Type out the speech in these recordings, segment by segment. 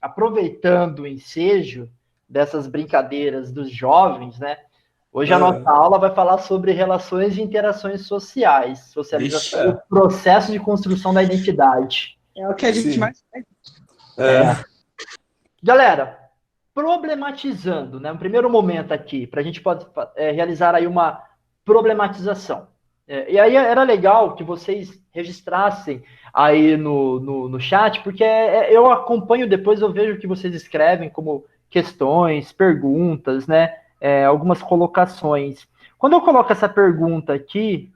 aproveitando o ensejo dessas brincadeiras dos jovens, né? Hoje a nossa aula vai falar sobre relações e interações sociais, socialização, o processo de construção da identidade. É o que a gente mais faz. Galera, problematizando, né? Um primeiro momento aqui, para a gente pode realizar aí uma problematização. E aí era legal que vocês registrassem aí no chat, porque eu acompanho depois, eu vejo o que vocês escrevem como questões, perguntas, né? Algumas colocações. Quando eu coloco essa pergunta aqui,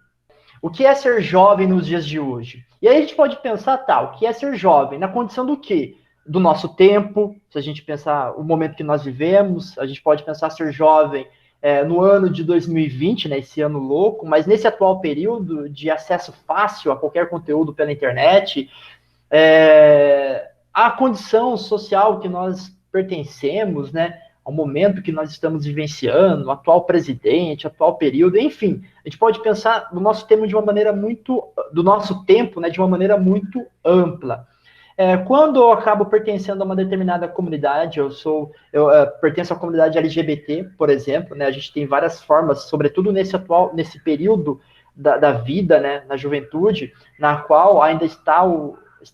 o que é ser jovem nos dias de hoje? E aí a gente pode pensar, o que é ser jovem? Na condição do quê? Do nosso tempo, se a gente pensar o momento que nós vivemos, a gente pode pensar ser jovem no ano de 2020, né, esse ano louco, mas nesse atual período de acesso fácil a qualquer conteúdo pela internet, a condição social que nós pertencemos, né, ao momento que nós estamos vivenciando, o atual presidente, o atual período, enfim, a gente pode pensar no nosso tempo de uma maneira muito, do nosso tempo, né, de uma maneira muito ampla. Quando eu acabo pertencendo a uma determinada comunidade, eu pertenço à comunidade LGBT, por exemplo, né, a gente tem várias formas, sobretudo nesse período da vida, né, na juventude, na qual ainda está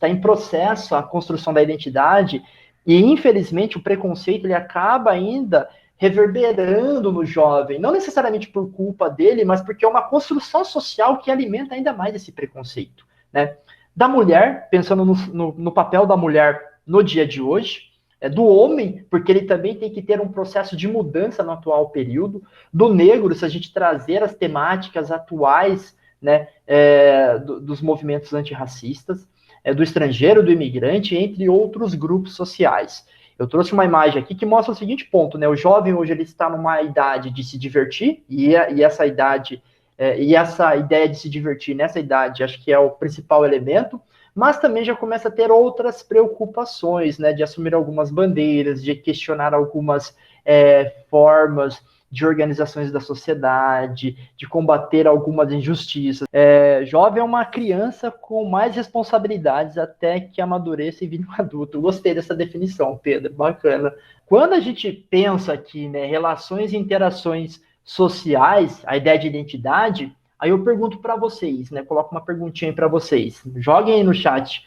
em processo a construção da identidade, e infelizmente o preconceito ele acaba ainda reverberando no jovem, não necessariamente por culpa dele, mas porque é uma construção social que alimenta ainda mais esse preconceito, né? Da mulher, pensando no papel da mulher no dia de hoje, do homem, porque ele também tem que ter um processo de mudança no atual período, do negro, se a gente trazer as temáticas atuais, né, dos movimentos antirracistas, do estrangeiro, do imigrante, entre outros grupos sociais. Eu trouxe uma imagem aqui que mostra o seguinte ponto, né? O jovem hoje ele está numa idade de se divertir, e essa idade e essa ideia de se divertir nessa idade, acho que é o principal elemento, mas também já começa a ter outras preocupações, né, de assumir algumas bandeiras, de questionar algumas formas de organizações da sociedade, de combater algumas injustiças. Jovem é uma criança com mais responsabilidades até que amadureça e vire um adulto. Gostei dessa definição, Pedro, bacana. Quando a gente pensa aqui, né, relações e interações sociais, a ideia de identidade, aí eu pergunto para vocês, né? Coloco uma perguntinha aí para vocês. Joguem aí no chat.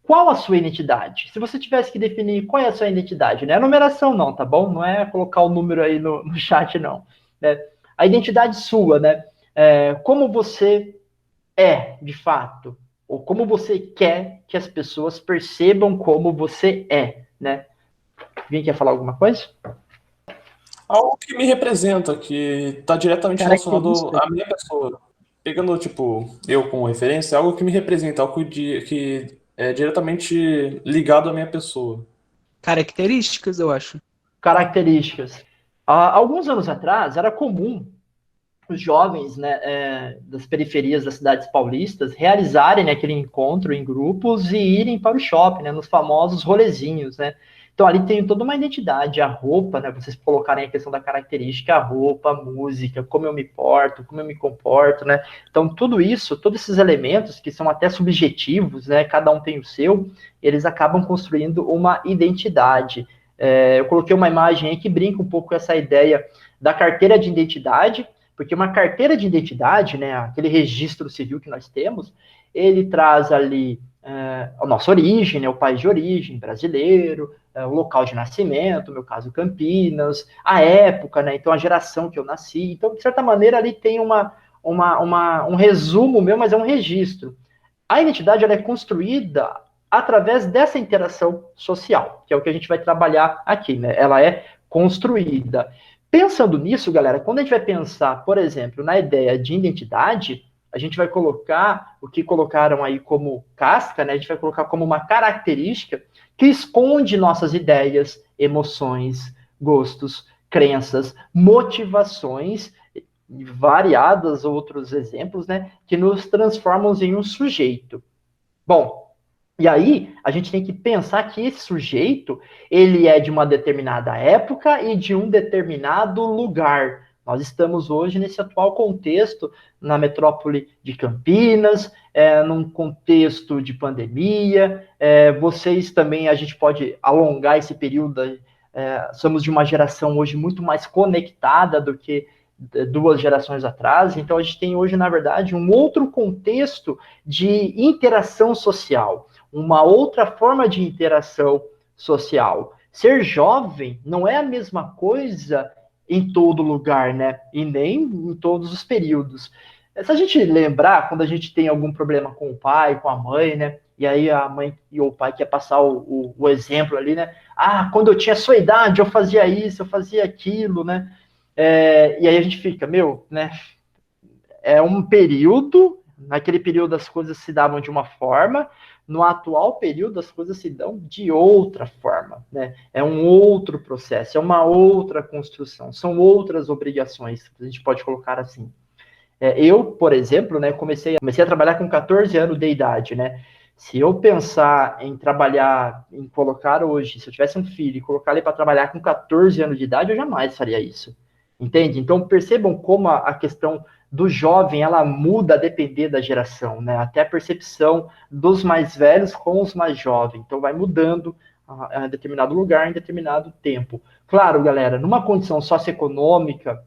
Qual a sua identidade? Se você tivesse que definir qual é a sua identidade, não é a numeração não, tá bom? Não é colocar o número aí no chat não. Né? A identidade sua, né? Como você de fato, ou como você quer que as pessoas percebam como você né? Alguém quer falar alguma coisa? Algo que me representa, que está diretamente relacionado à minha pessoa. Pegando, eu como referência, algo que me representa, algo que é diretamente ligado à minha pessoa. Características, eu acho. Características. Há alguns anos atrás, era comum os jovens, né, das periferias das cidades paulistas realizarem, né, aquele encontro em grupos e irem para o shopping, né, nos famosos rolezinhos, né? Então, ali tem toda uma identidade, a roupa, né? Vocês colocarem a questão da característica, a roupa, a música, como eu me porto, como eu me comporto, né? Então, tudo isso, todos esses elementos que são até subjetivos, né? Cada um tem o seu, eles acabam construindo uma identidade. Eu coloquei uma imagem aí que brinca um pouco com essa ideia da carteira de identidade, porque uma carteira de identidade, né? Aquele registro civil que nós temos, ele traz ali a nossa origem, né, o país de origem, brasileiro, o local de nascimento, no meu caso Campinas, a época, né, então a geração que eu nasci. Então, de certa maneira, ali tem um resumo meu, mas é um registro. A identidade ela é construída através dessa interação social, que é o que a gente vai trabalhar aqui, né? Ela é construída. Pensando nisso, galera, quando a gente vai pensar, por exemplo, na ideia de identidade, a gente vai colocar o que colocaram aí como casca, né? A gente vai colocar como uma característica que esconde nossas ideias, emoções, gostos, crenças, motivações, variados outros exemplos, né? Que nos transformam em um sujeito. Bom, e aí a gente tem que pensar que esse sujeito, ele é de uma determinada época e de um determinado lugar. Nós estamos hoje nesse atual contexto na metrópole de Campinas, num contexto de pandemia. Vocês também, a gente pode alongar esse período. Somos de uma geração hoje muito mais conectada do que 2 gerações atrás. Então, a gente tem hoje, na verdade, um outro contexto de interação social, uma outra forma de interação social. Ser jovem não é a mesma coisa em todo lugar, né? E nem em todos os períodos. Se a gente lembrar, quando a gente tem algum problema com o pai, com a mãe, né? E aí a mãe e o pai quer passar o exemplo ali, né? Ah, quando eu tinha a sua idade, eu fazia isso, eu fazia aquilo, né? E aí a gente fica, né? É um período, naquele período as coisas se davam de uma forma, no atual período as coisas se dão de outra forma, né? É um outro processo, é uma outra construção, são outras obrigações, a gente pode colocar assim. Eu, por exemplo, né, comecei a trabalhar com 14 anos de idade, né? Se eu pensar em trabalhar, em colocar hoje, se eu tivesse um filho e colocar ele para trabalhar com 14 anos de idade, eu jamais faria isso. Entende? Então, percebam como a questão do jovem, ela muda a depender da geração, né? Até a percepção dos mais velhos com os mais jovens. Então, vai mudando em determinado lugar, em determinado tempo. Claro, galera, numa condição socioeconômica,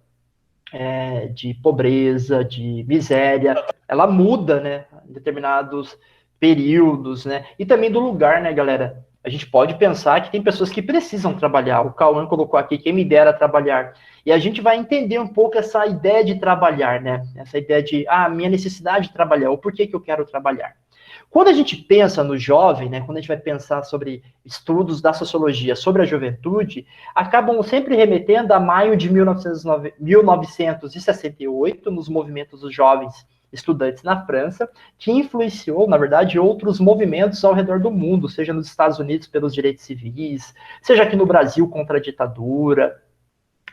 de pobreza, de miséria, ela muda, né? Em determinados períodos, né? E também do lugar, né, galera? A gente pode pensar que tem pessoas que precisam trabalhar. O Cauã colocou aqui, quem me dera trabalhar. E a gente vai entender um pouco essa ideia de trabalhar, né? Essa ideia de, minha necessidade de trabalhar, ou por que eu quero trabalhar. Quando a gente pensa no jovem, né? Quando a gente vai pensar sobre estudos da sociologia, sobre a juventude, acabam sempre remetendo a maio de 1968, nos movimentos dos jovens estudantes na França, que influenciou, na verdade, outros movimentos ao redor do mundo, seja nos Estados Unidos pelos direitos civis, seja aqui no Brasil contra a ditadura,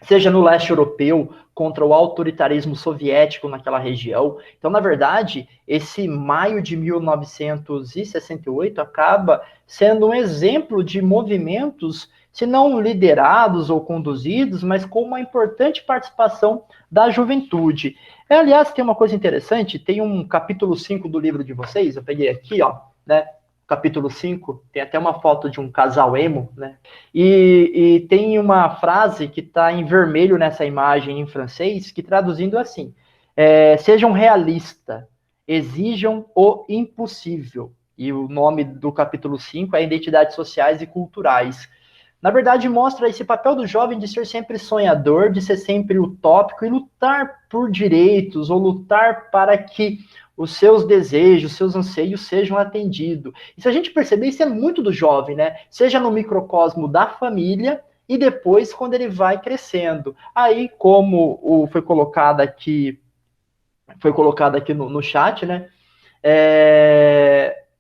seja no leste europeu contra o autoritarismo soviético naquela região. Então, na verdade, esse maio de 1968 acaba sendo um exemplo de movimentos, se não liderados ou conduzidos, mas com uma importante participação da juventude. Aliás, tem uma coisa interessante, tem um capítulo 5 do livro de vocês, eu peguei aqui, ó, né? Capítulo 5, tem até uma foto de um casal emo, né? E tem uma frase que está em vermelho nessa imagem em francês, que traduzindo assim, sejam realistas, exijam o impossível. E o nome do capítulo 5 é Identidades Sociais e Culturais. Na verdade, mostra esse papel do jovem de ser sempre sonhador, de ser sempre utópico e lutar por direitos, ou lutar para que os seus desejos, seus anseios sejam atendidos. E se a gente perceber, isso é muito do jovem, né? Seja no microcosmo da família e depois quando ele vai crescendo. Aí, como foi colocado aqui no chat, né?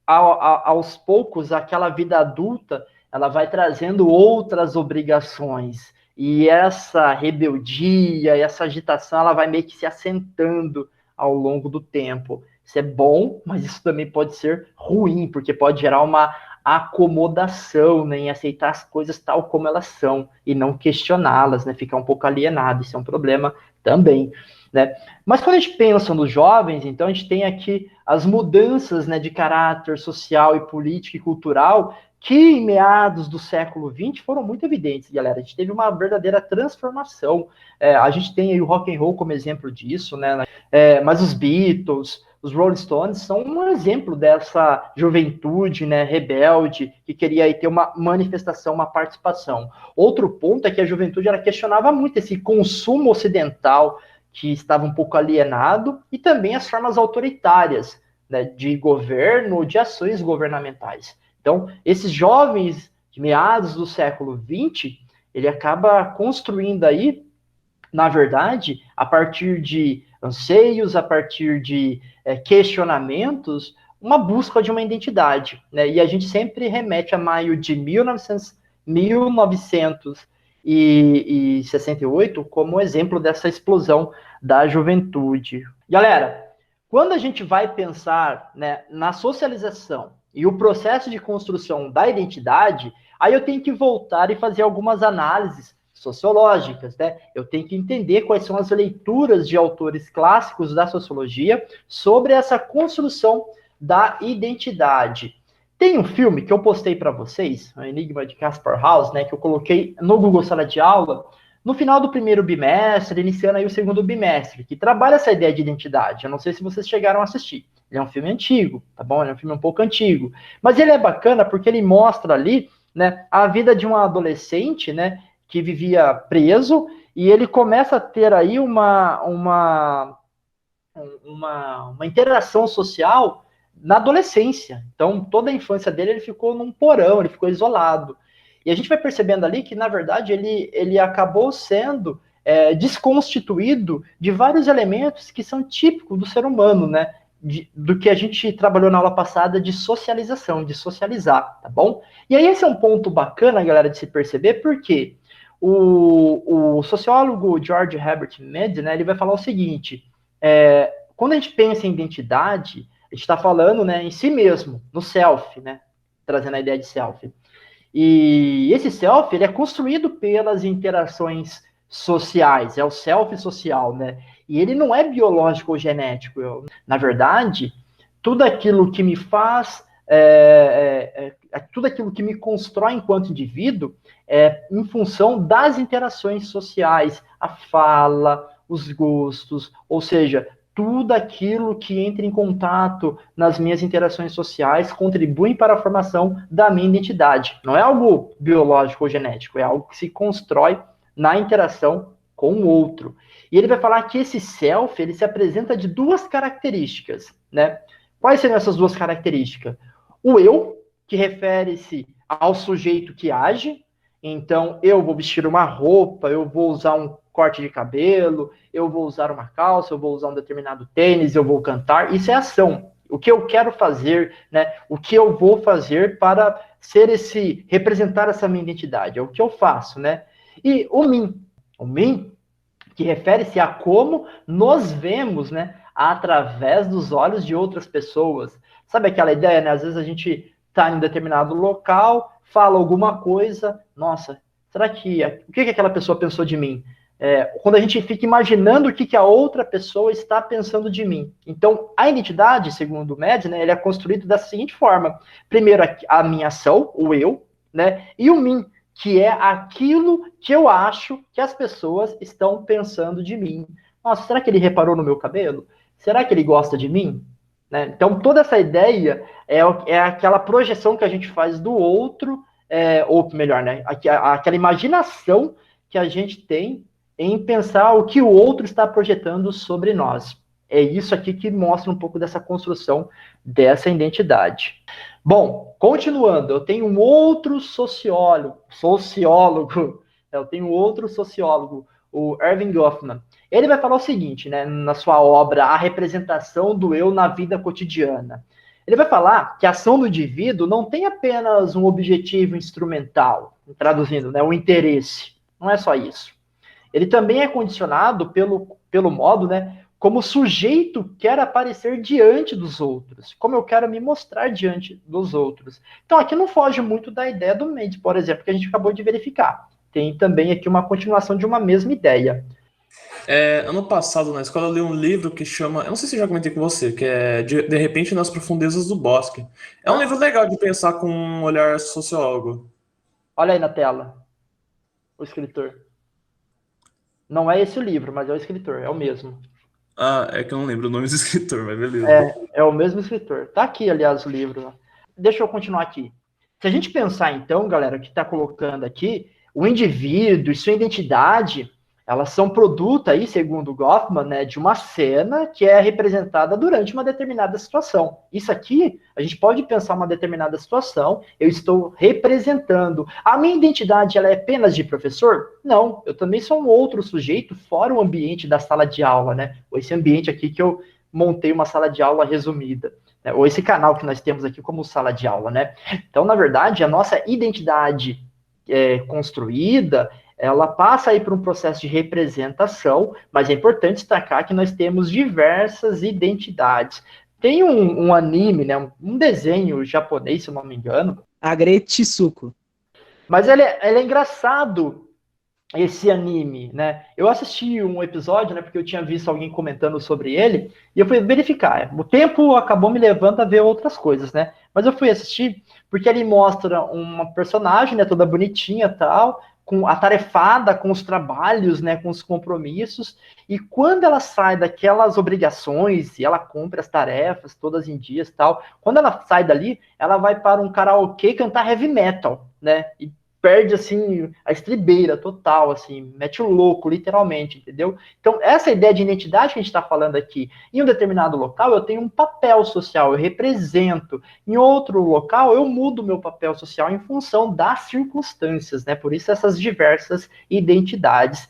Aos poucos, aquela vida adulta, ela vai trazendo outras obrigações. E essa rebeldia, essa agitação, ela vai meio que se assentando ao longo do tempo. Isso é bom, mas isso também pode ser ruim, porque pode gerar uma acomodação, né, em aceitar as coisas tal como elas são, e não questioná-las, né, ficar um pouco alienado. Isso é um problema também, né? Mas quando a gente pensa nos jovens, então a gente tem aqui as mudanças, né, de caráter social e político e cultural que em meados do século XX foram muito evidentes, galera. A gente teve uma verdadeira transformação. A gente tem aí o rock and roll como exemplo disso, né? Mas os Beatles, os Rolling Stones são um exemplo dessa juventude, né, rebelde, que queria aí ter uma manifestação, uma participação. Outro ponto é que a juventude ela questionava muito esse consumo ocidental que estava um pouco alienado, e também as formas autoritárias, né, de governo, de ações governamentais. Então, esses jovens de meados do século XX, ele acaba construindo aí, na verdade, a partir de anseios, a partir de questionamentos, uma busca de uma identidade, né? E a gente sempre remete a maio de 1968 como exemplo dessa explosão da juventude. Galera, quando a gente vai pensar, né, na socialização e o processo de construção da identidade, aí eu tenho que voltar e fazer algumas análises sociológicas, né? Eu tenho que entender quais são as leituras de autores clássicos da sociologia sobre essa construção da identidade. Tem um filme que eu postei para vocês, O Enigma de Caspar Hauser, né, que eu coloquei no Google Sala de Aula, no final do primeiro bimestre, iniciando aí o segundo bimestre, que trabalha essa ideia de identidade. Eu não sei se vocês chegaram a assistir. Ele é um filme antigo, tá bom? Ele é um filme um pouco antigo. Mas ele é bacana porque ele mostra ali, né, a vida de um adolescente, né, que vivia preso, e ele começa a ter aí uma interação social na adolescência. Então, toda a infância dele, ele ficou num porão, ele ficou isolado. E a gente vai percebendo ali que, na verdade, ele acabou sendo desconstituído de vários elementos que são típicos do ser humano, né? Do que a gente trabalhou na aula passada de socialização, de socializar, tá bom? E aí esse é um ponto bacana, galera, de se perceber, porque o sociólogo George Herbert Mead, né, ele vai falar o seguinte, quando a gente pensa em identidade, a gente está falando, né, em si mesmo, no self, né, trazendo a ideia de self. E esse self, ele é construído pelas interações sociais, é o self social, né? E ele não é biológico ou genético. Na verdade, tudo aquilo que me faz, tudo aquilo que me constrói enquanto indivíduo é em função das interações sociais, a fala, os gostos, ou seja, tudo aquilo que entra em contato nas minhas interações sociais contribui para a formação da minha identidade. Não é algo biológico ou genético, é algo que se constrói na interação com o outro. E ele vai falar que esse self, ele se apresenta de duas características, né? Quais seriam essas duas características? O eu, que refere-se ao sujeito que age, então eu vou vestir uma roupa, eu vou usar um corte de cabelo, eu vou usar uma calça, eu vou usar um determinado tênis, eu vou cantar, isso é ação. O que eu quero fazer, né? O que eu vou fazer para representar essa minha identidade, é o que eu faço, né? E o mim, que refere-se a como nos vemos, né? Através dos olhos de outras pessoas. Sabe aquela ideia, né? Às vezes a gente está em um determinado local, fala alguma coisa, nossa, o que aquela pessoa pensou de mim? Quando a gente fica imaginando o que a outra pessoa está pensando de mim. Então, a identidade, segundo o Mead, né, ele é construído dessa seguinte forma. Primeiro, a minha ação, o eu, né, e o mim, que é aquilo que eu acho que as pessoas estão pensando de mim. Nossa, será que ele reparou no meu cabelo? Será que ele gosta de mim? Né? Então, toda essa ideia é aquela projeção que a gente faz do outro, ou melhor, né, aquela imaginação que a gente tem em pensar o que o outro está projetando sobre nós. É isso aqui que mostra um pouco dessa construção dessa identidade. Bom, continuando, eu tenho um outro sociólogo, o Erving Goffman. Ele vai falar o seguinte, né, na sua obra A Representação do Eu na Vida Cotidiana. Ele vai falar que a ação do indivíduo não tem apenas um objetivo instrumental, traduzindo, né, o interesse. Não é só isso. Ele também é condicionado pelo modo, né, como o sujeito quer aparecer diante dos outros, como eu quero me mostrar diante dos outros. Então, aqui não foge muito da ideia do Mead, por exemplo, que a gente acabou de verificar. Tem também aqui uma continuação de uma mesma ideia. Ano passado, na escola, eu li um livro que chama... Eu não sei se eu já comentei com você, que é De Repente nas Profundezas do Bosque. É um livro legal de pensar com um olhar sociólogo. Olha aí na tela, o escritor. Não é esse o livro, mas é o escritor, é o mesmo. Ah, é que eu não lembro o nome do escritor, mas beleza. É o mesmo escritor. Tá aqui, aliás, o livro. Deixa eu continuar aqui. Se a gente pensar, então, galera, que está colocando aqui, o indivíduo e sua identidade, elas são produto aí, segundo Goffman, né, de uma cena que é representada durante uma determinada situação. Isso aqui, a gente pode pensar uma determinada situação, eu estou representando. A minha identidade, ela é apenas de professor? Não, eu também sou um outro sujeito fora o ambiente da sala de aula, né? Ou esse ambiente aqui que eu montei uma sala de aula resumida, né? Ou esse canal que nós temos aqui como sala de aula, né? Então, na verdade, a nossa identidade construída, ela passa aí por um processo de representação, mas é importante destacar que nós temos diversas identidades. Tem um anime, né, um desenho japonês, se eu não me engano. Agretsuko. Mas ele é engraçado, esse anime, né? Eu assisti um episódio, né? Porque eu tinha visto alguém comentando sobre ele e eu fui verificar. O tempo acabou me levando a ver outras coisas, né? Mas eu fui assistir porque ele mostra uma personagem, né? Toda bonitinha, e tal, com atarefada com os trabalhos, né? Com os compromissos. E quando ela sai daquelas obrigações e ela cumpre as tarefas todas em dias, tal. Quando ela sai dali, ela vai para um karaokê cantar heavy metal, né? E perde, assim, a estribeira total, assim, mete o louco, literalmente, entendeu? Então, essa ideia de identidade que a gente está falando aqui, em um determinado local, eu tenho um papel social, eu represento. Em outro local, eu mudo o meu papel social em função das circunstâncias, né? Por isso, essas diversas identidades.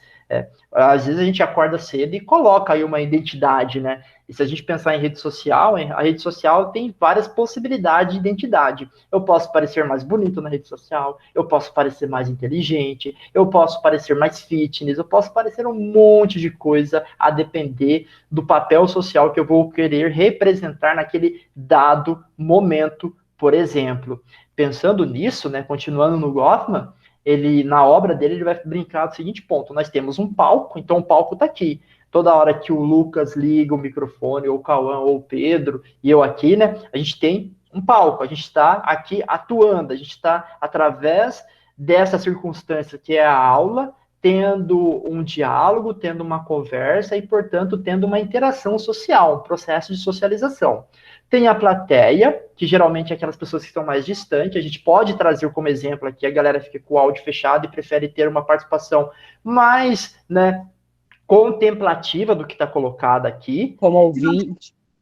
Às vezes a gente acorda cedo e coloca aí uma identidade, né? E se a gente pensar em rede social, a rede social tem várias possibilidades de identidade. Eu posso parecer mais bonito na rede social, eu posso parecer mais inteligente, eu posso parecer mais fitness, eu posso parecer um monte de coisa a depender do papel social que eu vou querer representar naquele dado momento, por exemplo. Pensando nisso, né, continuando no Goffman, ele, na obra dele, ele vai brincar do seguinte ponto: nós temos um palco, então o palco está aqui. Toda hora que o Lucas liga o microfone, ou o Cauã, ou o Pedro, e eu aqui, né, a gente tem um palco, a gente está aqui atuando, a gente está, através dessa circunstância que é a aula, tendo um diálogo, tendo uma conversa e, portanto, tendo uma interação social, um processo de socialização. Tem a plateia, que geralmente é aquelas pessoas que estão mais distantes. A gente pode trazer como exemplo aqui, a galera fica com o áudio fechado e prefere ter uma participação mais, né, contemplativa do que está colocado aqui.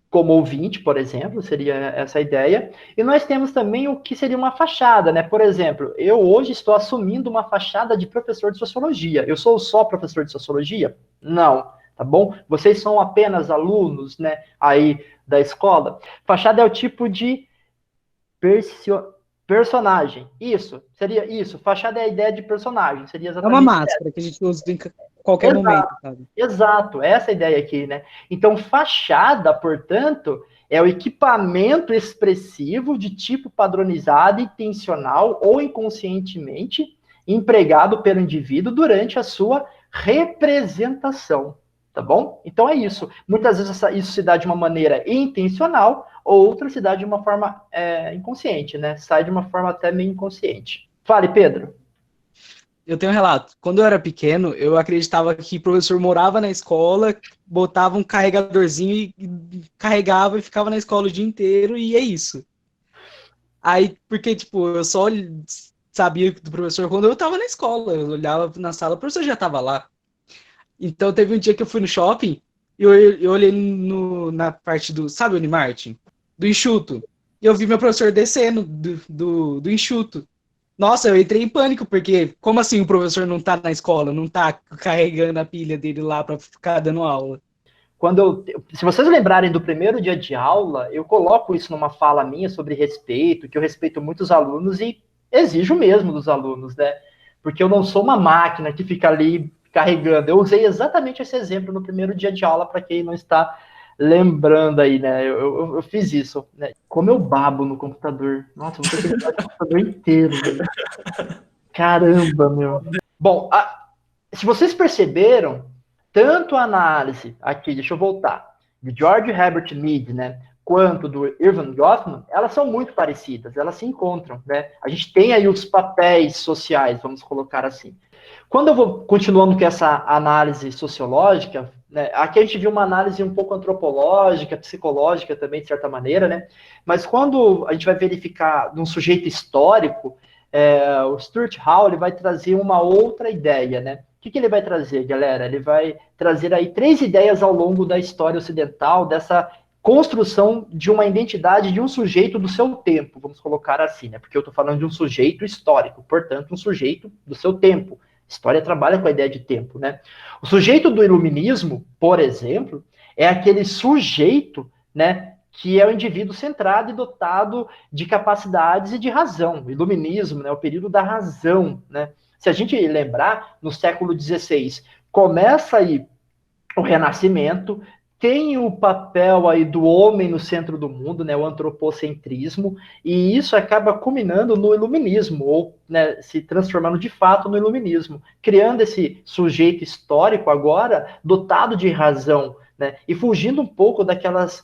Como ouvinte, por exemplo, seria essa a ideia. E nós temos também o que seria uma fachada, né? Por exemplo, eu hoje estou assumindo uma fachada de professor de sociologia. Eu sou só professor de sociologia? Não, tá bom? Vocês são apenas alunos, né, aí da escola. Fachada é o tipo de personagem. Isso, seria isso. Fachada é a ideia de personagem. Seria exatamente uma máscara que a gente usa em qualquer momento, sabe? Exato, essa é a ideia aqui, né? Então, fachada, portanto, é o equipamento expressivo de tipo padronizado, intencional ou inconscientemente empregado pelo indivíduo durante a sua representação, tá bom? Então é isso. Muitas vezes isso se dá de uma maneira intencional, outra se dá de uma forma inconsciente, né? Sai de uma forma até meio inconsciente. Fale, Pedro. Eu tenho um relato. Quando eu era pequeno, eu acreditava que o professor morava na escola, botava um carregadorzinho e carregava e ficava na escola o dia inteiro, e é isso. Aí, porque, tipo, eu só sabia do professor quando eu tava na escola. Eu olhava na sala, o professor já tava lá. Então, teve um dia que eu fui no shopping e eu olhei na parte do, sabe o Unimartin? Do enxuto. E eu vi meu professor descendo do enxuto. Nossa, eu entrei em pânico, porque como assim o professor não tá na escola, não tá carregando a pilha dele lá para ficar dando aula? Se vocês lembrarem do primeiro dia de aula, eu coloco isso numa fala minha sobre respeito, que eu respeito muitos alunos e exijo mesmo dos alunos, né? Porque eu não sou uma máquina que fica ali carregando. Eu usei exatamente esse exemplo no primeiro dia de aula, para quem não está lembrando aí, né? Eu fiz isso, né? Como eu babo no computador. Nossa, eu vou ter que ligar o computador inteiro, velho. Caramba, meu. Bom, se vocês perceberam, tanto a análise, aqui, deixa eu voltar, de George Herbert Mead, né, quanto do Irving Goffman, elas são muito parecidas, elas se encontram, né? A gente tem aí os papéis sociais, vamos colocar assim. Quando eu vou continuando com essa análise sociológica, né, aqui a gente viu uma análise um pouco antropológica, psicológica também, de certa maneira, né? Mas quando a gente vai verificar num sujeito histórico, o Stuart Hall ele vai trazer uma outra ideia, né? O que ele vai trazer, galera? Ele vai trazer aí 3 ideias ao longo da história ocidental, dessa construção de uma identidade de um sujeito do seu tempo, vamos colocar assim, né? Porque eu estou falando de um sujeito histórico, portanto, um sujeito do seu tempo. História trabalha com a ideia de tempo, né? O sujeito do iluminismo, por exemplo, é aquele sujeito, né, que é o indivíduo centrado e dotado de capacidades e de razão. O iluminismo, né, o período da razão, né? Se a gente lembrar, no século XVI, começa aí o Renascimento, tem o papel aí do homem no centro do mundo, né, o antropocentrismo, e isso acaba culminando no iluminismo, ou, né, se transformando de fato no iluminismo, criando esse sujeito histórico agora dotado de razão, né, e fugindo um pouco daquelas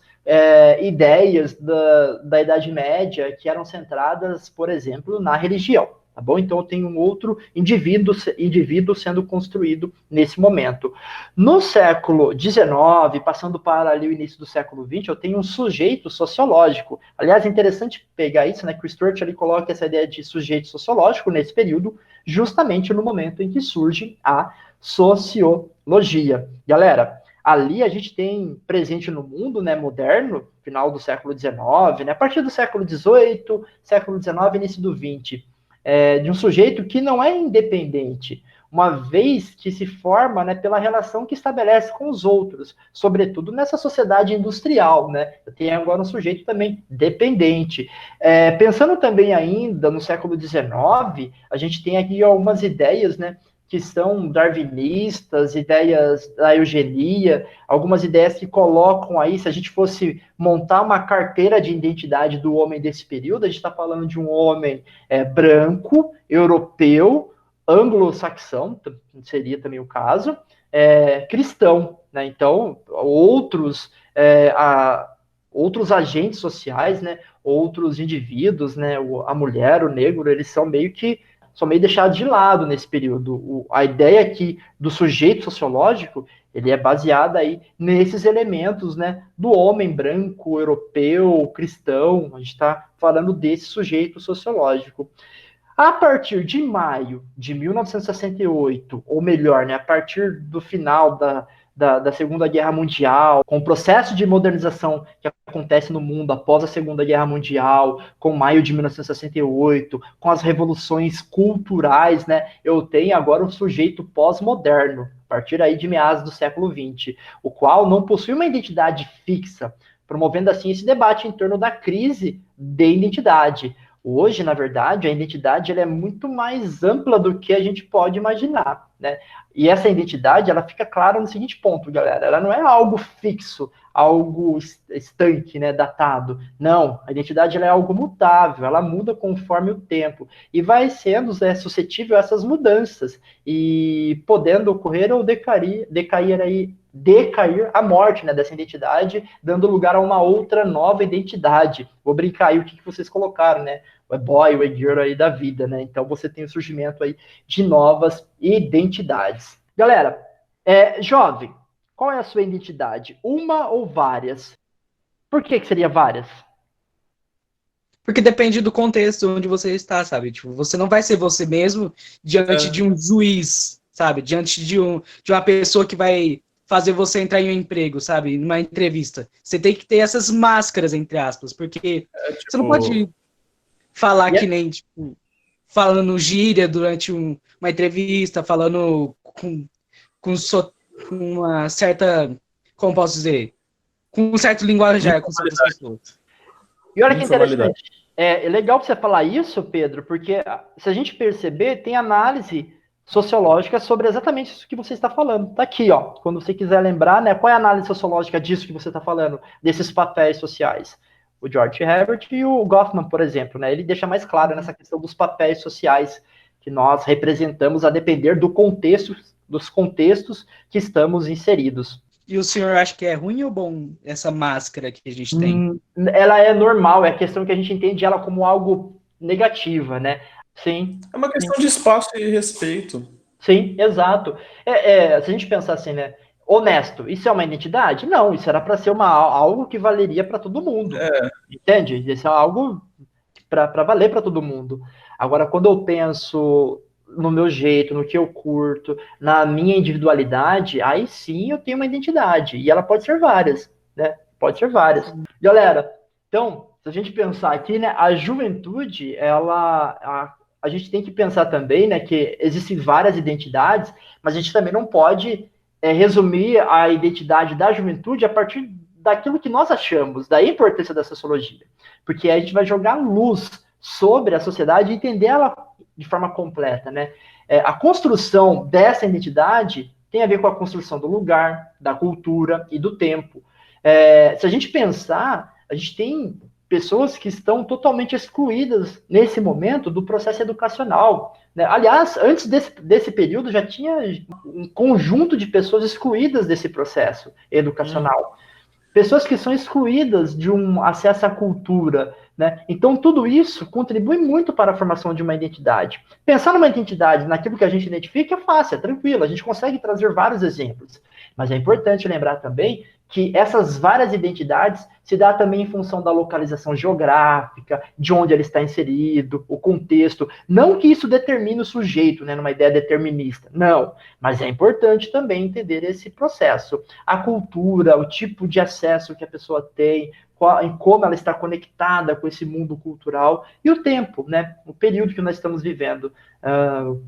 ideias da Idade Média que eram centradas, por exemplo, na religião. Tá bom? Então eu tenho um outro indivíduo sendo construído nesse momento. No século XIX, passando para ali o início do século XX, eu tenho um sujeito sociológico. Aliás, é interessante pegar isso, né? Que o Stuart ali coloca essa ideia de sujeito sociológico nesse período, justamente no momento em que surge a sociologia. Galera, ali a gente tem presente no mundo, né, moderno, final do século XIX, né, a partir do século XVIII, século XIX, início do XX, de um sujeito que não é independente, uma vez que se forma, né, pela relação que estabelece com os outros, sobretudo nessa sociedade industrial, né? Tem agora um sujeito também dependente. Pensando também ainda no século XIX, a gente tem aqui algumas ideias, né, que são darwinistas, ideias da eugenia, algumas ideias que colocam aí, se a gente fosse montar uma carteira de identidade do homem desse período, a gente está falando de um homem branco, europeu, anglo-saxão, seria também o caso, cristão, né? Então, outros agentes sociais, né? Outros indivíduos, né? A mulher, o negro, eles são meio deixados de lado nesse período. A ideia aqui do sujeito sociológico, ele é baseada aí nesses elementos, né, do homem branco, europeu, cristão. A gente está falando desse sujeito sociológico. A partir de maio de 1968, ou melhor, né, a partir do final da Segunda Guerra Mundial, com o processo de modernização que acontece no mundo após a Segunda Guerra Mundial, com maio de 1968, com as revoluções culturais, né, eu tenho agora um sujeito pós-moderno, a partir aí de meados do século XX, o qual não possui uma identidade fixa, promovendo assim esse debate em torno da crise de identidade. Hoje, na verdade, a identidade ela é muito mais ampla do que a gente pode imaginar, né? E essa identidade, ela fica clara no seguinte ponto, galera. Ela não é algo fixo, algo estanque, né, datado. Não, a identidade ela é algo mutável, ela muda conforme o tempo. E vai sendo suscetível a essas mudanças. E podendo ocorrer ou decair a morte, né, dessa identidade, dando lugar a uma outra nova identidade. Vou brincar aí o que vocês colocaram, né? O boy, o girl aí da vida, né? Então você tem o surgimento aí de novas identidades. Galera, jovem, qual é a sua identidade? Uma ou várias? Por que seria várias? Porque depende do contexto onde você está, sabe? Tipo, você não vai ser você mesmo diante de um juiz, sabe? Diante de uma pessoa que vai fazer você entrar em um emprego, sabe? Numa entrevista. Você tem que ter essas máscaras, entre aspas, porque você não pode falar que nem, tipo, falando gíria durante uma entrevista, falando com uma certa, como posso dizer, com um certo linguajar com certas pessoas. E olha que interessante, é legal você falar isso, Pedro, porque se a gente perceber, tem análise sociológica sobre exatamente isso que você está falando. Tá aqui, ó, quando você quiser lembrar, né, qual é a análise sociológica disso que você está falando, desses papéis sociais. O George Herbert e o Goffman, por exemplo, né, ele deixa mais claro nessa questão dos papéis sociais que nós representamos a depender dos contextos que estamos inseridos. E o senhor acha que é ruim ou bom essa máscara que a gente tem? Ela é normal, é a questão que a gente entende ela como algo negativa, né? Sim. É uma questão de espaço e respeito. Sim, exato. Se a gente pensar assim, né? Honesto, isso é uma identidade? Não, isso era para ser algo que valeria para todo mundo. Entende? Isso é algo para valer para todo mundo. Agora, quando eu penso no meu jeito, no que eu curto, na minha individualidade, aí sim eu tenho uma identidade. E ela pode ser várias, né? Pode ser várias. Galera, então, se a gente pensar aqui, né? A juventude, a gente tem que pensar também, né? Que existem várias identidades, mas a gente também não pode resumir a identidade da juventude a partir daquilo que nós achamos, da importância da sociologia. Porque aí a gente vai jogar luz sobre a sociedade e entender ela de forma completa, né? A construção dessa identidade tem a ver com a construção do lugar, da cultura e do tempo. Se a gente pensar, a gente tem pessoas que estão totalmente excluídas nesse momento do processo educacional, né? Aliás, antes desse período já tinha um conjunto de pessoas excluídas desse processo educacional. Pessoas que são excluídas de um acesso à cultura, né? Então, tudo isso contribui muito para a formação de uma identidade. Pensar numa identidade, naquilo que a gente identifica, é fácil, é tranquilo, a gente consegue trazer vários exemplos. Mas é importante lembrar também que essas várias identidades se dá também em função da localização geográfica, de onde ele está inserido, o contexto. Não que isso determine o sujeito, né, numa ideia determinista, não. Mas é importante também entender esse processo. A cultura, o tipo de acesso que a pessoa tem, em como ela está conectada com esse mundo cultural, e o tempo, né, o período que nós estamos vivendo.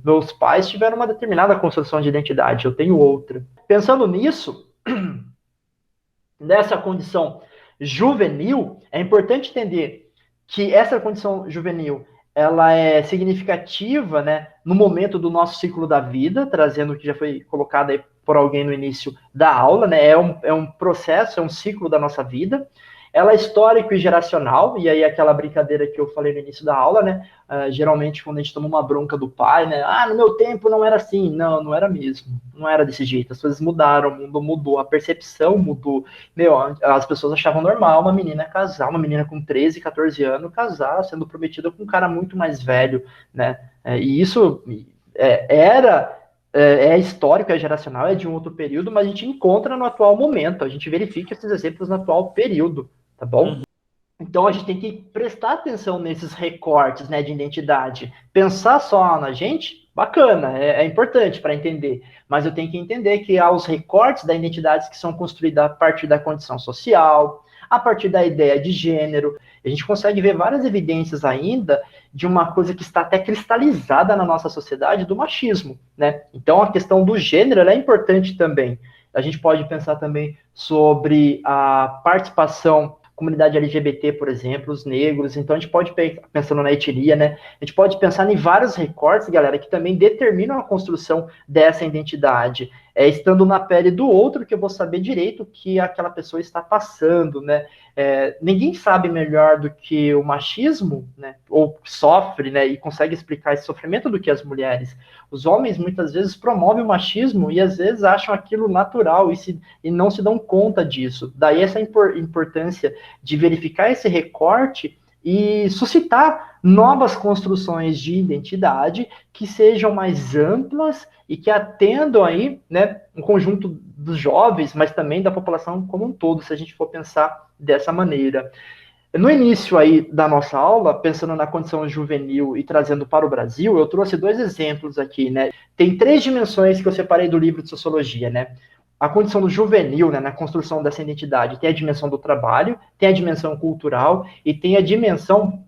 Meus pais tiveram uma determinada construção de identidade, eu tenho outra. Pensando nisso, nessa condição juvenil, é importante entender que essa condição juvenil ela é significativa, né, no momento do nosso ciclo da vida, trazendo o que já foi colocado aí por alguém no início da aula, né, é um processo, é um ciclo da nossa vida. Ela é histórico e geracional, e aí aquela brincadeira que eu falei no início da aula, né? Geralmente, quando a gente toma uma bronca do pai, né? No meu tempo não era assim. Não, não era mesmo. Não era desse jeito. As coisas mudaram, o mundo mudou, a percepção mudou. As pessoas achavam normal uma menina casar, uma menina com 13, 14 anos, casar, sendo prometida com um cara muito mais velho, né? E isso é histórico, é geracional, é de um outro período, mas a gente encontra no atual momento, a gente verifica esses exemplos no atual período, tá bom? Então a gente tem que prestar atenção nesses recortes, né, de identidade. Pensar só na gente, bacana, é importante para entender, mas eu tenho que entender que há os recortes da identidade que são construídos a partir da condição social, a partir da ideia de gênero. A gente consegue ver várias evidências ainda de uma coisa que está até cristalizada na nossa sociedade, do machismo, né? Então a questão do gênero é importante também. A gente pode pensar também sobre a participação comunidade LGBT, por exemplo, os negros. Então a gente pode, pensando na etnia, né? A gente pode pensar em vários recortes, galera, que também determinam a construção dessa identidade. Estando na pele do outro, que eu vou saber direito o que aquela pessoa está passando, né? Ninguém sabe melhor do que o machismo, né? Ou sofre, né? E consegue explicar esse sofrimento do que as mulheres. Os homens muitas vezes promovem o machismo e às vezes acham aquilo natural e não se dão conta disso. Daí essa importância de verificar esse recorte e suscitar novas construções de identidade que sejam mais amplas e que atendam aí, né, um conjunto dos jovens, mas também da população como um todo, se a gente for pensar dessa maneira. No início aí da nossa aula, pensando na condição juvenil e trazendo para o Brasil, eu trouxe 2 exemplos aqui, né? Tem 3 dimensões que eu separei do livro de sociologia, né? A condição do juvenil, né, na construção dessa identidade, tem a dimensão do trabalho, tem a dimensão cultural e tem a dimensão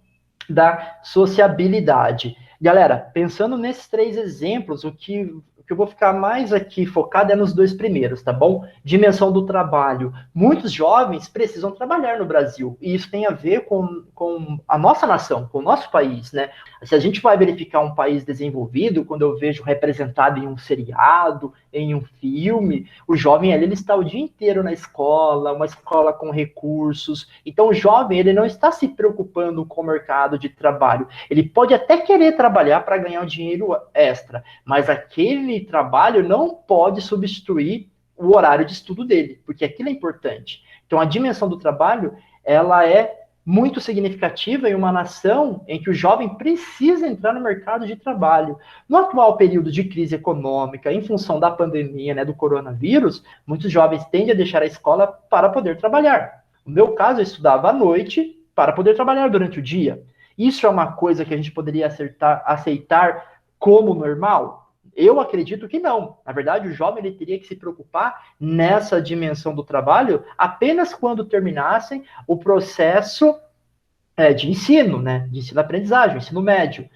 da sociabilidade. Galera, pensando nesses 3 exemplos, o que eu vou ficar mais aqui focado é nos 2 primeiros, tá bom? Dimensão do trabalho. Muitos jovens precisam trabalhar no Brasil, e isso tem a ver com a nossa nação, com o nosso país, né? Se a gente vai verificar um país desenvolvido, quando eu vejo representado em um seriado, em um filme, o jovem ele está o dia inteiro na escola, uma escola com recursos. Então o jovem ele não está se preocupando com o mercado de trabalho. Ele pode até querer trabalhar para ganhar um dinheiro extra, mas aquele trabalho não pode substituir o horário de estudo dele, porque aquilo é importante. Então a dimensão do trabalho, ela é muito significativa em uma nação em que o jovem precisa entrar no mercado de trabalho. No atual período de crise econômica, em função da pandemia, né, do coronavírus, muitos jovens tendem a deixar a escola para poder trabalhar. No meu caso, eu estudava à noite para poder trabalhar durante o dia. Isso é uma coisa que a gente poderia aceitar como normal? Eu acredito que não. Na verdade, o jovem ele teria que se preocupar nessa dimensão do trabalho apenas quando terminassem o processo de ensino, né? De ensino-aprendizagem, ensino médio.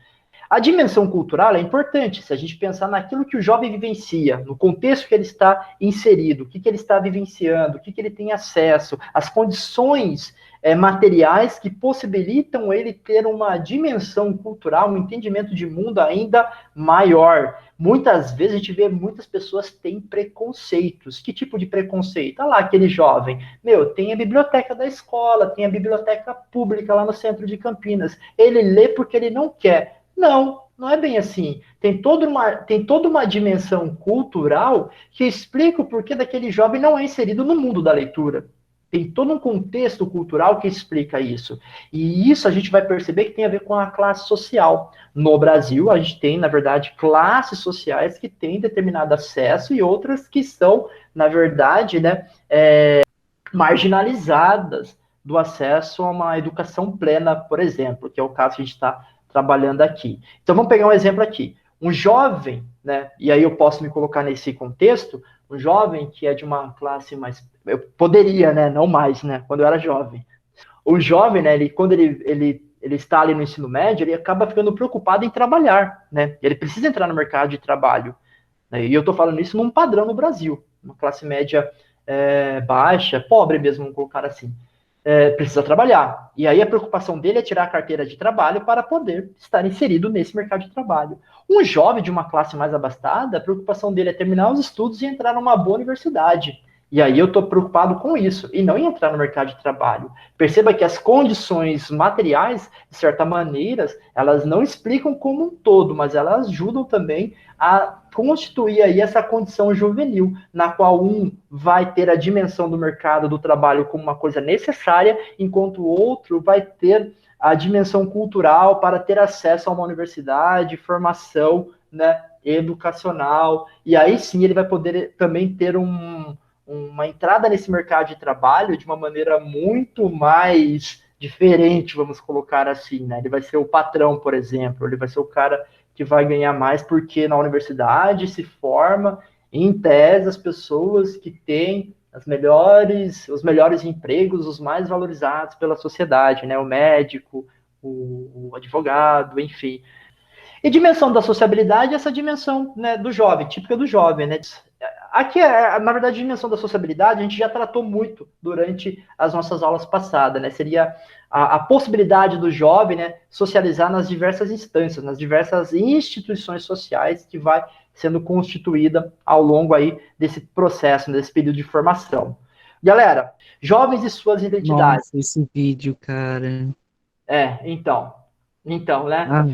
A dimensão cultural é importante, se a gente pensar naquilo que o jovem vivencia, no contexto que ele está inserido, o que ele está vivenciando, o que ele tem acesso, as condições materiais que possibilitam ele ter uma dimensão cultural, um entendimento de mundo ainda maior. Muitas vezes a gente vê muitas pessoas têm preconceitos. Que tipo de preconceito? Olha lá, aquele jovem. Meu, tem a biblioteca da escola, tem a biblioteca pública lá no centro de Campinas. Ele lê porque ele não quer. Não, não é bem assim. Tem toda uma dimensão cultural que explica o porquê daquele jovem não é inserido no mundo da leitura. Tem todo um contexto cultural que explica isso. E isso a gente vai perceber que tem a ver com a classe social. No Brasil, a gente tem, na verdade, classes sociais que têm determinado acesso e outras que são, na verdade, né, marginalizadas do acesso a uma educação plena, por exemplo, que é o caso que a gente está trabalhando aqui. Então, vamos pegar um exemplo aqui. Um jovem, né, e aí eu posso me colocar nesse contexto, um jovem que é de uma classe mais... Eu poderia, né, não mais, né, quando eu era jovem. O jovem, né, quando ele está ali no ensino médio, ele acaba ficando preocupado em trabalhar, né? Ele precisa entrar no mercado de trabalho. Né? E eu estou falando isso num padrão no Brasil. Uma classe média baixa, pobre mesmo, vamos colocar assim. Precisa trabalhar. E aí a preocupação dele é tirar a carteira de trabalho para poder estar inserido nesse mercado de trabalho. Um jovem de uma classe mais abastada, a preocupação dele é terminar os estudos e entrar numa boa universidade. E aí eu estou preocupado com isso, e não em entrar no mercado de trabalho. Perceba que as condições materiais, de certa maneira, elas não explicam como um todo, mas elas ajudam também a constituir aí essa condição juvenil, na qual um vai ter a dimensão do mercado do trabalho como uma coisa necessária, enquanto o outro vai ter a dimensão cultural para ter acesso a uma universidade, formação, né, educacional, e aí sim ele vai poder também ter uma entrada nesse mercado de trabalho de uma maneira muito mais diferente, vamos colocar assim, né? Ele vai ser o patrão, por exemplo, ele vai ser o cara que vai ganhar mais porque na universidade se forma, em tese, as pessoas que têm os melhores empregos, os mais valorizados pela sociedade, né? O médico, o advogado, enfim. E dimensão da sociabilidade, essa dimensão, né, do jovem, típica do jovem, né? Aqui, na verdade, a dimensão da sociabilidade a gente já tratou muito durante as nossas aulas passadas, né? Seria a possibilidade do jovem, né, socializar nas diversas instâncias, nas diversas instituições sociais que vai sendo constituída ao longo aí desse processo, desse período de formação. Galera, jovens e suas identidades. Nossa, esse vídeo, cara. Então, né? Ah,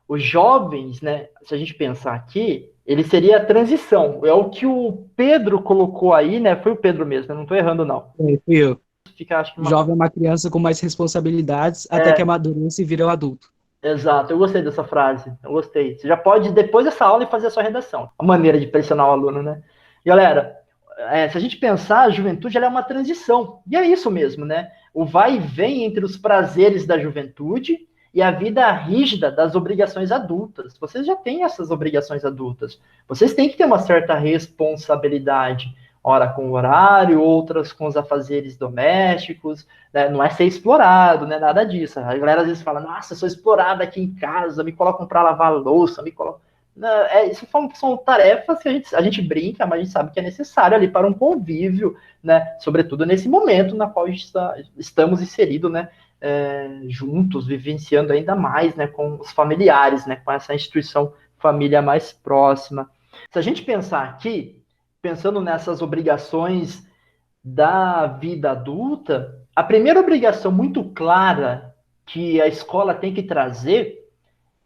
Os jovens, né, se a gente pensar aqui, ele seria a transição. É o que o Pedro colocou aí, né? Foi o Pedro mesmo, eu não estou errando, não. fui eu. Fica, acho que Jovem é uma criança com mais responsabilidades até que amadurece e vira um adulto. Exato, eu gostei dessa frase, eu gostei. Você já pode, depois dessa aula, fazer a sua redação. A maneira de pressionar o aluno, né? Galera, se a gente pensar, a juventude ela é uma transição. E é isso mesmo, né? O vai e vem entre os prazeres da juventude e a vida rígida das obrigações adultas. Vocês já têm essas obrigações adultas. Vocês têm que ter uma certa responsabilidade. Ora com o horário, outras com os afazeres domésticos, né? Não é ser explorado, né? Nada disso. A galera às vezes fala, nossa, eu sou explorada aqui em casa, me colocam para lavar louça, me colocam... Isso são tarefas que a gente brinca, mas a gente sabe que é necessário ali para um convívio, né? Sobretudo nesse momento na qual estamos inseridos, né? Juntos, vivenciando ainda mais, né? Com os familiares, né? Com essa instituição família mais próxima. Se a gente pensar aqui, pensando nessas obrigações da vida adulta, a primeira obrigação muito clara que a escola tem que trazer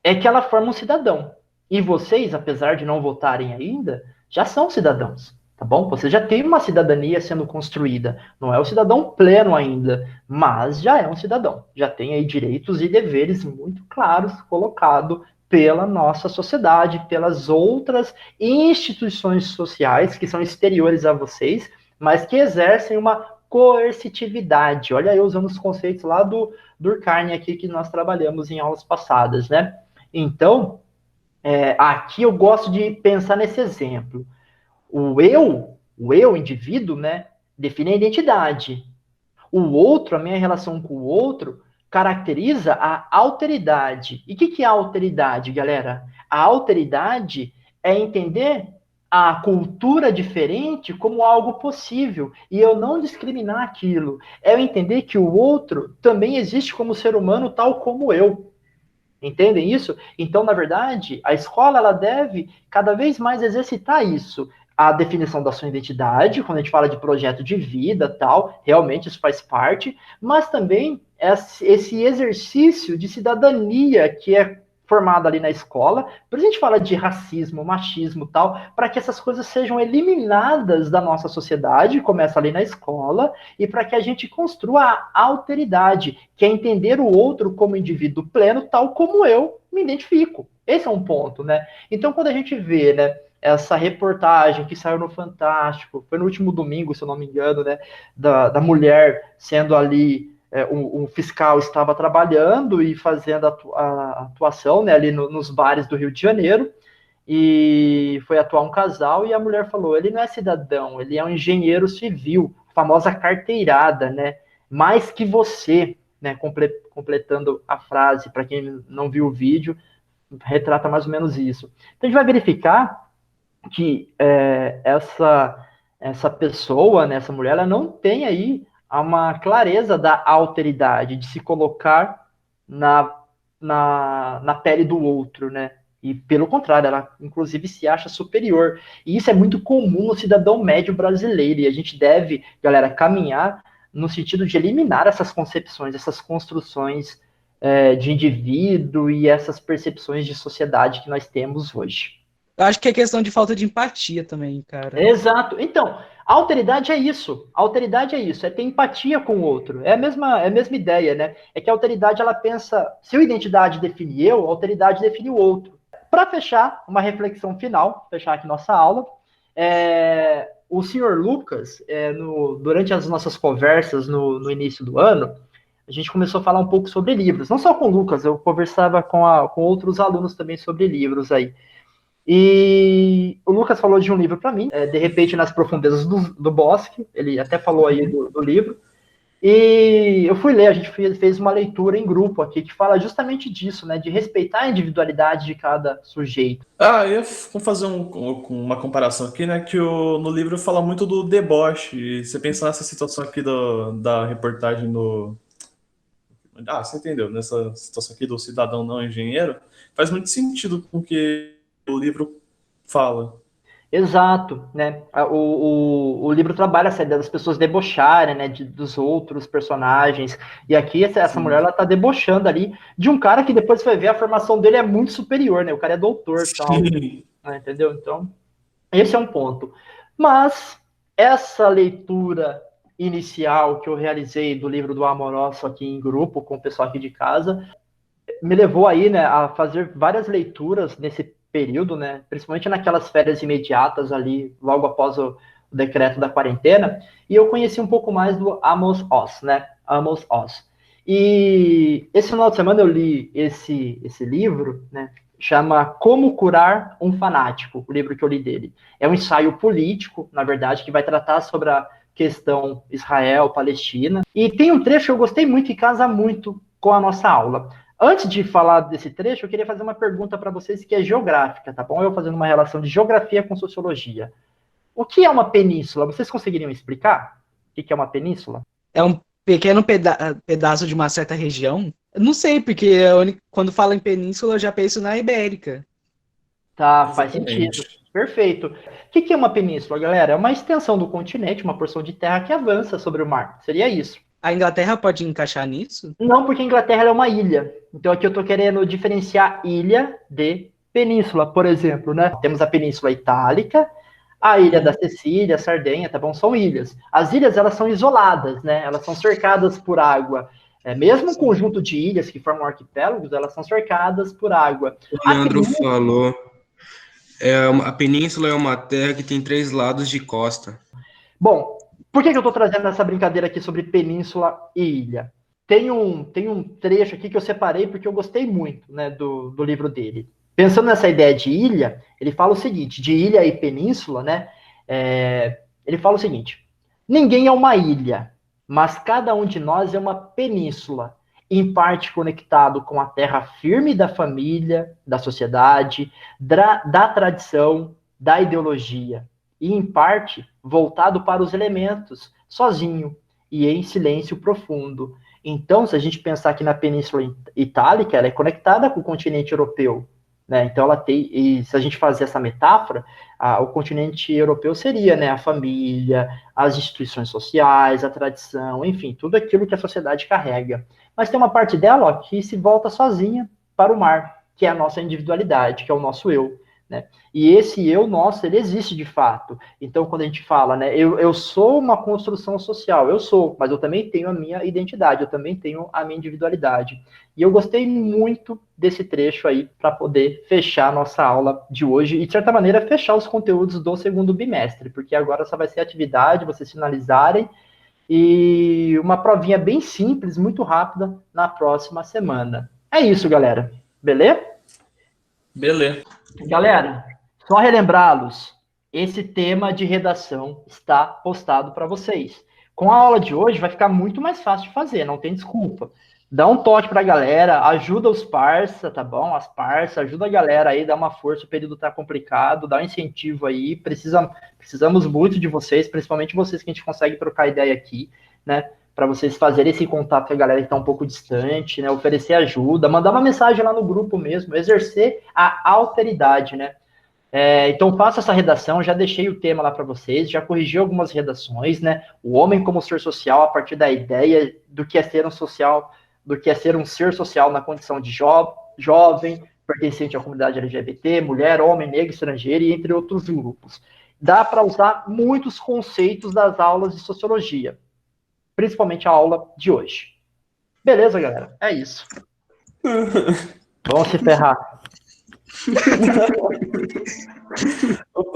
é que ela forma um cidadão. E vocês, apesar de não votarem ainda, já são cidadãos, tá bom? Você já tem uma cidadania sendo construída. Não é o cidadão pleno ainda, mas já é um cidadão. Já tem aí direitos e deveres muito claros colocados pela nossa sociedade, pelas outras instituições sociais que são exteriores a vocês, mas que exercem uma coercitividade. Olha eu usando os conceitos lá do Durkheim aqui que nós trabalhamos em aulas passadas, né? Então, aqui eu gosto de pensar nesse exemplo. O eu, indivíduo, né, define a identidade. O outro, a minha relação com o outro, caracteriza a alteridade. E o que é a alteridade, galera? A alteridade é entender a cultura diferente como algo possível e eu não discriminar aquilo. É eu entender que o outro também existe como ser humano tal como eu. Entendem isso? Então, na verdade, a escola ela deve cada vez mais exercitar isso. A definição da sua identidade, quando a gente fala de projeto de vida, tal, realmente isso faz parte, mas também esse exercício de cidadania que é formado ali na escola, por isso a gente fala de racismo, machismo, tal, para que essas coisas sejam eliminadas da nossa sociedade, começa ali na escola, e para que a gente construa a alteridade, que é entender o outro como indivíduo pleno, tal como eu me identifico. Esse é um ponto, né? Então, quando a gente vê, né, essa reportagem que saiu no Fantástico, foi no último domingo, se eu não me engano, né, da mulher sendo ali, um fiscal estava trabalhando e fazendo a atuação, né, ali nos bares do Rio de Janeiro, e foi atuar um casal, e a mulher falou, ele não é cidadão, ele é um engenheiro civil, famosa carteirada, né, mais que você, né, completando a frase, para quem não viu o vídeo, retrata mais ou menos isso. Então a gente vai verificar que essa pessoa, né, essa mulher, ela não tem aí uma clareza da alteridade, de se colocar na pele do outro, né? E pelo contrário, ela inclusive se acha superior. E isso é muito comum no cidadão médio brasileiro. E a gente deve, galera, caminhar no sentido de eliminar essas concepções, essas construções de indivíduo e essas percepções de sociedade que nós temos hoje. Eu acho que é questão de falta de empatia também, cara. Exato. Então, a alteridade é isso. A alteridade é isso, é ter empatia com o outro. É a mesma ideia, né? É que a alteridade, ela pensa, se a identidade define eu, a alteridade define o outro. Para fechar, uma reflexão final, fechar aqui nossa aula, o senhor Lucas, durante as nossas conversas no início do ano, a gente começou a falar um pouco sobre livros. Não só com o Lucas, eu conversava com outros alunos também sobre livros aí. E o Lucas falou de um livro para mim, De Repente nas Profundezas do Bosque, ele até falou aí do livro, e eu fui ler, a gente fez uma leitura em grupo aqui, que fala justamente disso, né, de respeitar a individualidade de cada sujeito. Eu ia fazer uma comparação aqui, né, que no livro fala muito do deboche, e você pensar nessa situação aqui da reportagem você entendeu, nessa situação aqui do cidadão não engenheiro, faz muito sentido com o que o livro fala. Exato, né? O livro trabalha essa ideia das pessoas debocharem, né, dos outros personagens. E aqui essa mulher, ela tá debochando ali de um cara que depois vai ver a formação dele é muito superior, né? O cara é doutor, tal, né, entendeu? Então, esse é um ponto. Mas essa leitura inicial que eu realizei do livro do Amoroso aqui em grupo com o pessoal aqui de casa me levou aí, né, a fazer várias leituras nesse período, né, principalmente naquelas férias imediatas ali, logo após o decreto da quarentena, e eu conheci um pouco mais do Amos Oz, né, Amos Oz. E esse final de semana eu li esse livro, né, chama Como Curar um Fanático, o livro que eu li dele. É um ensaio político, na verdade, que vai tratar sobre a questão Israel-Palestina, e tem um trecho que eu gostei muito e casa muito com a nossa aula. Antes de falar desse trecho, eu queria fazer uma pergunta para vocês que é geográfica, tá bom? Eu fazendo uma relação de geografia com sociologia. O que é uma península? Vocês conseguiriam explicar o que é uma península? É um pequeno pedaço de uma certa região? Eu não sei, porque quando fala em península eu já penso na Ibérica. Tá, faz sentido. Perfeito. O que é uma península, galera? É uma extensão do continente, uma porção de terra que avança sobre o mar. Seria isso. A Inglaterra pode encaixar nisso? Não, porque a Inglaterra é uma ilha. Então aqui eu estou querendo diferenciar ilha de península, por exemplo, né? Temos a Península Itálica, a Ilha da Sicília, Sardenha, tá bom? São ilhas. As ilhas, elas são isoladas, né? Elas são cercadas por água. Mesmo um conjunto de ilhas que formam arquipélagos, elas são cercadas por água. O Leandro falou, a península é uma terra que tem 3 lados de costa. Bom, por que eu estou trazendo essa brincadeira aqui sobre península e ilha? Tem um trecho aqui que eu separei porque eu gostei muito, né, do livro dele. Pensando nessa ideia de ilha, ele fala o seguinte, de ilha e península, né? Ele fala o seguinte, ninguém é uma ilha, mas cada um de nós é uma península, em parte conectado com a terra firme da família, da sociedade, da tradição, da ideologia, e em parte voltado para os elementos, sozinho e em silêncio profundo. Então, se a gente pensar aqui na Península Itálica, ela é conectada com o continente europeu, né? Então, ela tem, e se a gente fazer essa metáfora, o continente europeu seria, né, a família, as instituições sociais, a tradição, enfim, tudo aquilo que a sociedade carrega. Mas tem uma parte dela, ó, que se volta sozinha para o mar, que é a nossa individualidade, que é o nosso eu, né? E esse eu nosso, ele existe de fato. Então, quando a gente fala, né, eu sou uma construção social, eu sou, mas eu também tenho a minha identidade, eu também tenho a minha individualidade. E eu gostei muito desse trecho aí para poder fechar a nossa aula de hoje e, de certa maneira, fechar os conteúdos do segundo bimestre, porque agora só vai ser atividade, vocês finalizarem, e uma provinha bem simples, muito rápida, na próxima semana. É isso, galera. Beleza? Beleza. Galera, só relembrá-los, esse tema de redação está postado para vocês. Com a aula de hoje vai ficar muito mais fácil de fazer, não tem desculpa. Dá um toque para a galera, ajuda os parça, tá bom? As parças, ajuda a galera aí, dá uma força, o período tá complicado, dá um incentivo aí, precisamos muito de vocês, principalmente vocês que a gente consegue trocar ideia aqui, né? Para vocês fazerem esse contato com a galera que está um pouco distante, né? Oferecer ajuda, mandar uma mensagem lá no grupo mesmo, exercer a alteridade, né? Então faça essa redação, já deixei o tema lá para vocês, já corrigi algumas redações, né? O homem como ser social a partir da ideia do que é ser um social, do que é ser um ser social na condição de jovem, pertencente à comunidade LGBT, mulher, homem, negro, estrangeiro e entre outros grupos. Dá para usar muitos conceitos das aulas de sociologia, principalmente a aula de hoje. Beleza, galera? É isso. Vamos se ferrar.